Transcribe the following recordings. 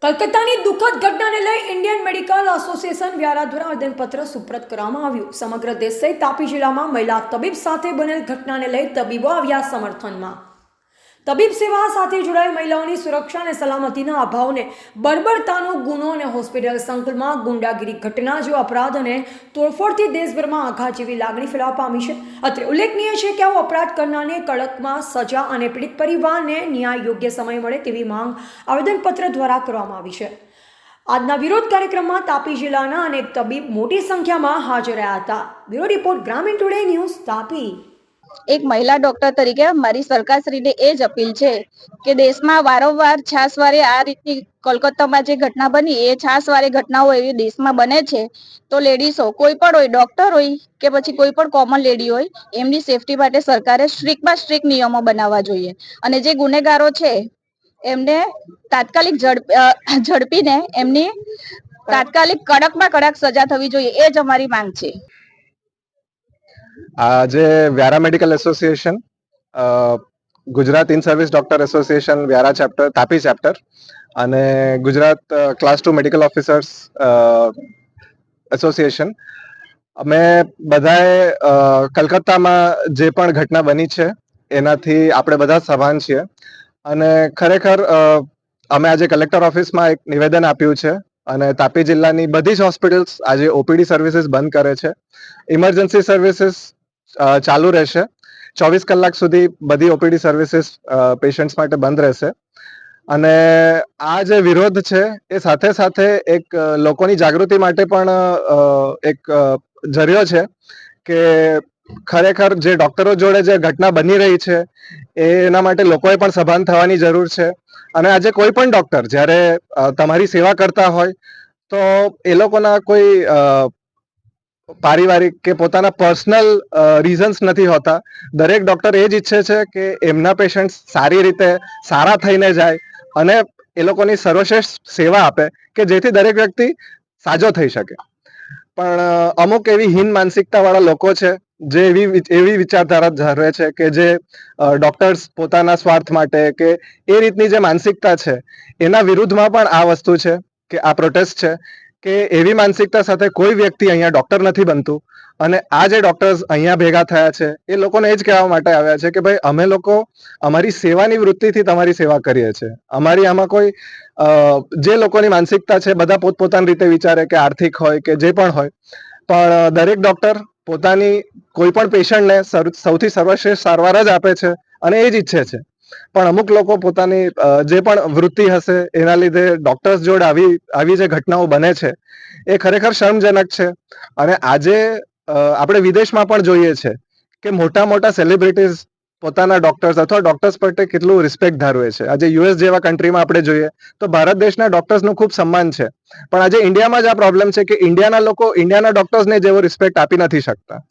કલકત્તાની દુઃખદ ઘટનાને લઈ ઇન્ડિયન મેડિકલ એસોસિએશન વ્યારા દ્વારા આવેદનપત્ર સુપ્રત કરવામાં આવ્યું। સમગ્ર દેશ સહિત તાપી જિલ્લામાં મહિલા તબીબ સાથે બનેલ ઘટનાને લઈ તબીબો આવ્યા સમર્થનમાં। તબીબ સેવા સાથે જોડાયેલ મહિલાઓની સુરક્ષા અને સલામતીના અભાવને બર્બરતાનો ગુનો અને હોસ્પિટલ સંકુલમાં ગુંડાગીરી ઘટના જેવા અપરાધ અને તોડફોડથી દેશભરમાં આઘાત જેવી લાગણી ફેલાવા પામી છે। અત્રે ઉલ્લેખનીય છે કે આવો અપરાધ કરનારને કડકમાં સજા અને પીડિત પરિવારને ન્યાય યોગ્ય સમય મળે તેવી માંગ આવેદનપત્ર દ્વારા કરવામાં આવી છે। આજના વિરોધ કાર્યક્રમમાં તાપી જિલ્લાના અનેક તબીબ મોટી સંખ્યામાં હાજર રહ્યા હતા। બ્યુરો રિપોર્ટ ગ્રામીણ ટુડે ન્યૂઝ તાપી। એક મહિલા ડોક્ટર તરીકે મારી સરકારશ્રીને એ જ અપીલ છે કે દેશમાં વારંવાર છાસવારે આ રીતની કોલકાતામાં જે ઘટના બની એ છાસવારે ઘટનાઓ એવી દેશમાં બને છે તો લેડીઝો કોઈ પણ હોય, ડોક્ટર હોય કે પછી કોઈ પણ કોમન લેડી હોય, એમની સેફટી માટે સરકારે સ્ટ્રિક્ટમાં સ્ટ્રિક્ટ નિયમો બનાવવા જોઈએ અને જે ગુનેગારો છે એમને તાત્કાલિક ઝડપીને એમની તાત્કાલિક કડકમાં કડક સજા થવી જોઈએ, એ જ અમારી માંગ છે। આજે Vyara medical association, Gujarat in service doctor association Vyara chapter, Tapi chapter અને Gujarat class 2 medical officers association, અમે બધાએ કલકત્તામાં જે પણ ઘટના બની છે એનાથી આપણે બધા સભાન છીએ અને ખરેખર અમે આજે કલેક્ટર ઓફિસમાં એક નિવેદન આપ્યું છે અને તાપી જિલ્લાની બધી જ હોસ્પિટલ્સ આજે ઓપીડી સર્વિસીસ બંધ કરે છે। ઇમરજન્સી સર્વિસીસ ચાલુ રહેશે, 24 કલાક સુધી બધી ઓપીડી સર્વિસીસ પેશન્ટ્સ માટે બંધ રહેશે અને આ જે વિરોધ છે એ સાથે સાથે એક લોકોની જાગૃતિ માટે પણ એક જરિયો છે કે ખરેખર જે ડોક્ટરો જોડે જે ઘટના બની રહી છે એના માટે લોકોએ પણ સભાન થવાની જરૂર છે અને આજે કોઈ પણ ડોક્ટર જ્યારે તમારી સેવા કરતા હોય તો એ લોકોના કોઈ પારિવારિક કે પોતાના પર્સનલ રીઝન્સ નથી હોતા। દરેક ડોક્ટર એ જ ઈચ્છે છે કે એમના પેશન્ટ સારી રીતે સારા થઈને જાય અને એ લોકોની સર્વશ્રેષ્ઠ સેવા આપે કે જેથી દરેક વ્યક્તિ સાજો થઈ શકે। પણ અમુક એવી હીન માનસિકતાવાળા લોકો છે જે એવી વિચારધારા ધરાવે છે કે જે ડોક્ટર્સ પોતાના સ્વાર્થ માટે કે એ રીતની જે માનસિકતા છે એના વિરુદ્ધમાં પણ આ વસ્તુ છે કે આ પ્રોટેસ્ટ છે કે એવી માનસિકતા સાથે કોઈ વ્યક્તિ અહીંયા ડોક્ટર નથી બનતું અને આ જે ડોક્ટર્સ અહીંયા ભેગા થયા છે એ લોકોને એ જ કહેવા માટે આવ્યા છે કે ભાઈ અમે લોકો અમારી સેવાની વૃત્તિથી તમારી સેવા કરીએ છીએ। અમારી આમાં કોઈ જે લોકોની માનસિકતા છે બધા પોતપોતાની રીતે વિચારે કે આર્થિક હોય કે જે પણ હોય, પણ દરેક ડોક્ટર પોતાની કોઈ પણ પેશન્ટને સૌથી સર્વશ્રેષ્ઠ સારવાર જ આપે છે અને એ જ ઈચ્છે છે। પણ અમુક લોકો પોતાની જે પણ વૃત્તિ હશે એના લીધે ડોક્ટર્સ જોડે આવી જે ઘટનાઓ બને છે એ ખરેખર શરમજનક છે અને આજે આપણે વિદેશમાં પણ જોઈએ છે કે મોટા મોટા સેલિબ્રિટીઝ પોતાના ડોક્ટર્સ અથવા ડોક્ટર્સ પ્રત્યે કેટલું રિસ્પેક્ટ ધરાવે છે। આજે યુએસ જેવા કન્ટ્રીમાં આપણે જોઈએ તો ભારત દેશના ડોક્ટર્સનું ખૂબ સન્માન છે, પણ આજે ઇન્ડિયામાં જ આ પ્રોબ્લેમ છે કે ઇન્ડિયાના લોકો ઇન્ડિયાના ડોક્ટર્સને જેવો રિસ્પેક્ટ આપી નથી શકતા।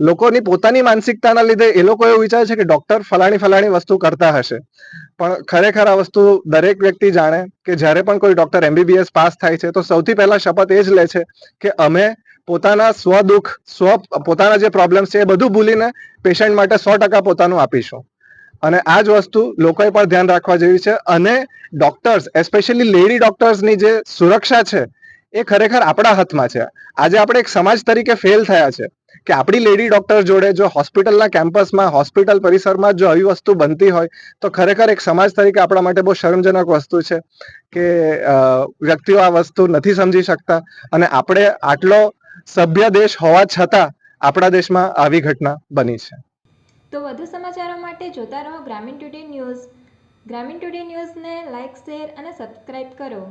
લોકોની પોતાની માનસિકતાના લીધે એ લોકો એવું વિચારે છે કે ડોક્ટર ફલાણી વસ્તુ કરતા હશે, પણ ખરેખર આ વસ્તુ દરેક વ્યક્તિ જાણે કે જ્યારે પણ કોઈ ડોક્ટર MBBS પાસ થાય છે તો સૌથી પહેલા શપથ એ જ લે છે કે અમે પોતાના પોતાના જે પ્રોબ્લેમ્સ છે એ બધું ભૂલીને પેશન્ટ માટે 100% પોતાનું આપીશું અને આ જ વસ્તુ લોકોએ પણ ધ્યાન રાખવા જેવી છે અને ડોક્ટર્સ, એસ્પેશિયલી લેડી ડોક્ટર્સની જે સુરક્ષા છે એ ખરેખર આપણા હાથમાં છે। આજે આપણે એક સમાજ તરીકે ફેલ થયા છે કે આપણી લેડી ડોક્ટર જોડે જો હોસ્પિટલના કેમ્પસમાં, હોસ્પિટલ પરિસરમાં જો આવી વસ્તુ બનતી હોય તો ખરેખર એક સમાજ તરીકે આપણા માટે બહુ શરમજનક વસ્તુ છે કે વ્યક્તિઓ આ વસ્તુ નથી સમજી શકતા અને આપણે આટલો સભ્ય દેશ હોવા છતાં આપણા દેશમાં આવી ઘટના બની છે। તો વધુ સમાચારો માટે જોતા રહો ગ્રામીણ ટુડે ન્યૂઝ। ગ્રામીણ ટુડે ન્યૂઝને લાઇક, શેર અને સબસ્ક્રાઇબ કરો।